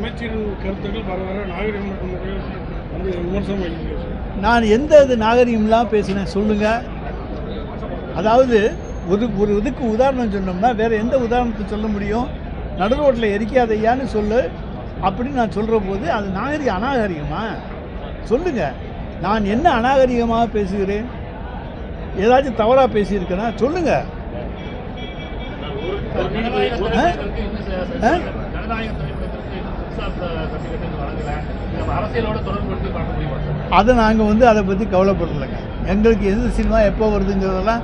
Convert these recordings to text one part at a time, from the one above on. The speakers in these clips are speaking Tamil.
அமைச்சரின் கருத்துக்கள் வர வர நாகரிகம் வந்து விமர்சனம். நான் எந்த இது நாகரிகம்லாம் பேசினேன் சொல்லுங்கள். அதாவது ஒரு இதுக்கு உதாரணம் சொன்னோம்னா வேறு எந்த உதாரணத்தை சொல்ல முடியும்? நடு ரோட்டில் எரிக்காதையான்னு சொல்லு அப்படின்னு நான் சொல்கிற போது அது அநாகரிகமா? சொல்லுங்கள். நான் என்ன அநாகரிகமாக பேசுகிறேன்? ஏதாச்சும் தவறாக பேசியிருக்கேன்னா சொல்லுங்கள். அதை நாங்கள் அதை பற்றி கவலைப்படலைங்க. எங்களுக்கு எந்த சினிமா எப்போ வருதுங்கிறதெல்லாம்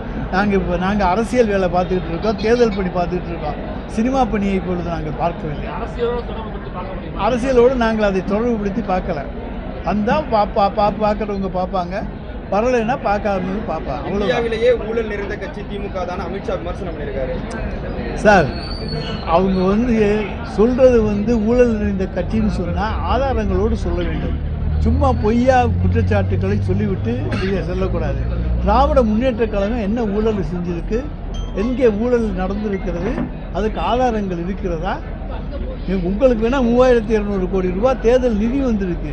நாங்கள் அரசியல் வேலை பார்த்துக்கிட்டு இருக்கோம், தேர்தல் பணி பார்த்துக்கிட்டு இருக்கோம். சினிமா பணியை இப்பொழுது நாங்கள் பார்க்கவில்லை. அரசியலோடு நாங்கள் அதை தொடர்புபடுத்தி பார்க்கல. வந்தால் பார்க்குறவங்க பார்ப்பாங்க, வரலைன்னா பார்க்காதவங்க பார்ப்பாங்க. இந்தியாவிலேயே ஊழல் நிறைந்த கட்சி திமுக தான் அமித்ஷா விமர்சனம் பண்ணியிருக்காரு. சார், அவங்க சொல்கிறது ஊழல் நிறைந்த கட்சின்னு சொன்னால் ஆதாரங்களோடு சொல்ல வேண்டும். சும்மா பொய்யா குற்றச்சாட்டுக்களை சொல்லிவிட்டு இதை சொல்லக்கூடாது. திராவிட முன்னேற்ற கழகம் என்ன ஊழல் செஞ்சிருக்கு, எங்கே ஊழல் நடந்திருக்கிறது, அதுக்கு ஆதாரங்கள் இருக்கிறதா? உங்களுக்கு வேணால் 3200 கோடி ரூபாய் தேர்தல் நிதி வந்திருக்கு.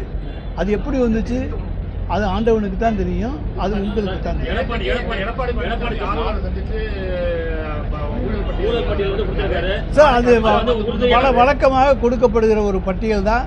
அது எப்படி வந்துச்சு? அது ஆண்டவனுக்கு தான் தெரியும், அது உங்களுக்கு தான் தெரியும். சார், அது வழக்கமாக கொடுக்கப்படுகிற ஒரு பட்டியல் தான்.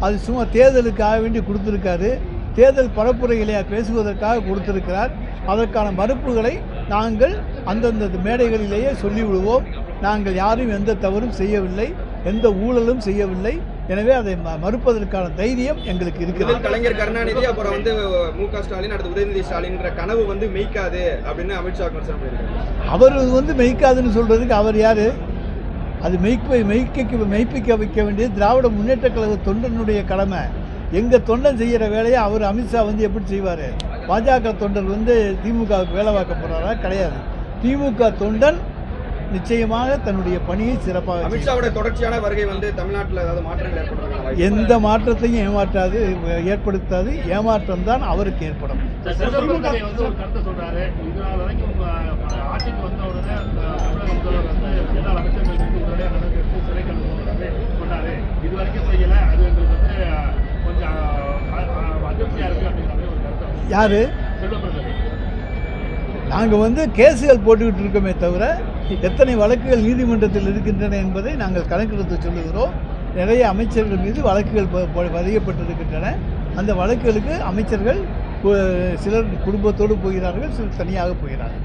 அது சும்மா தேர்தலுக்காக வேண்டி கொடுத்துருக்காரு. தேர்தல் பரப்புரைகளையா பேசுவதற்காக கொடுத்திருக்கிறார். அதற்கான மறுப்புகளை நாங்கள் அந்தந்த மேடைகளிலேயே சொல்லிவிடுவோம். நாங்கள் யாரும் எந்த தவறும் செய்யவில்லை, எந்த ஊழலும் செய்யவில்லை. எனவே அதை மறுப்பதற்கான தைரியம் எங்களுக்கு இருக்கிறது. கலைஞர் கருணாநிதி அப்புறம் மு.க. ஸ்டாலின் அடுத்து உதயநிதி ஸ்டாலின் கனவு மெய்க்காது அப்படின்னு அமித்ஷா விமர்சனம் பண்ணியிருக்காரு. அவர் மெய்க்காதுன்னு சொல்றதுக்கு அவர் யாரு? அது மெய்ப்பிக்க வைக்க வேண்டியது திராவிட முன்னேற்ற கழக தொண்டனுடைய கடமை. எங்கள் தொண்டன் செய்கிற வேலையை அவர் அமித்ஷா எப்படி செய்வார்? பாஜக தொண்டர் திமுகவுக்கு வேலை பார்க்க போகிறாரா? கிடையாது. திமுக தொண்டன் நிச்சயமாக தன்னுடைய பணியை சிறப்பாக. அமித்ஷாவோட தொடர்ச்சியான வருகை தமிழ்நாட்டில் ஏதாவது மாற்றங்கள் ஏற்படுத்த எந்த மாற்றத்தையும் ஏற்படுத்தாது. ஏமாற்றம் தான் அவருக்கு ஏற்படும். யாரு? நாங்கள் கேஸுகள் போட்டுக்கிட்டு இருக்கோமே தவிர எத்தனை வழக்குகள் நீதிமன்றத்தில் இருக்கின்றன என்பதை நாங்கள் கணக்கெடுத்து சொல்லுகிறோம். நிறைய அமைச்சர்கள் மீது வழக்குகள் பதியப்பட்டிருக்கின்றன. அந்த வழக்குகளுக்கு அமைச்சர்கள் சிலர் குடும்பத்தோடு போகிறார்கள், சிலர் தனியாக போகிறார்கள்.